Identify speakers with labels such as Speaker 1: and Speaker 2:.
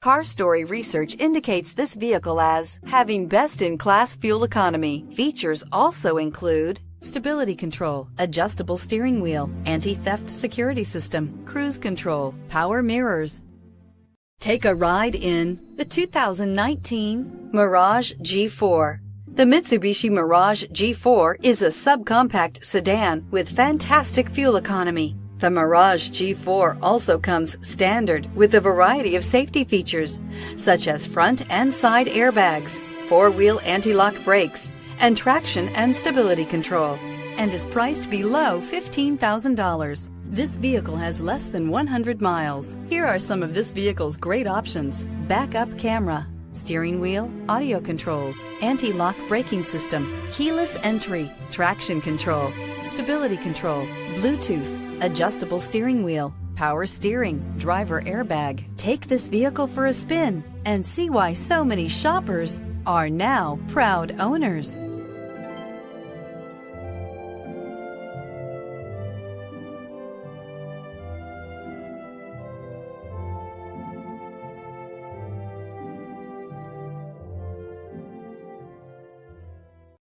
Speaker 1: Car Story research indicates this vehicle as having best-in-class fuel economy. Features also include stability control, adjustable steering wheel, anti-theft security system, cruise control, power mirrors. Take a ride in the 2019 Mirage G4. The Mitsubishi Mirage G4 is a subcompact sedan with fantastic fuel economy. The Mirage G4 also comes standard with a variety of safety features, such as front and side airbags, four-wheel anti-lock brakes, and traction and stability control, and is priced below $15,000. This vehicle has less than 100 miles. Here are some of this vehicle's great options: backup camera, steering wheel audio controls, anti-lock braking system, keyless entry, traction control, stability control, Bluetooth, adjustable steering wheel, power steering, driver airbag. Take this vehicle for a spin and see why so many shoppers are now proud owners.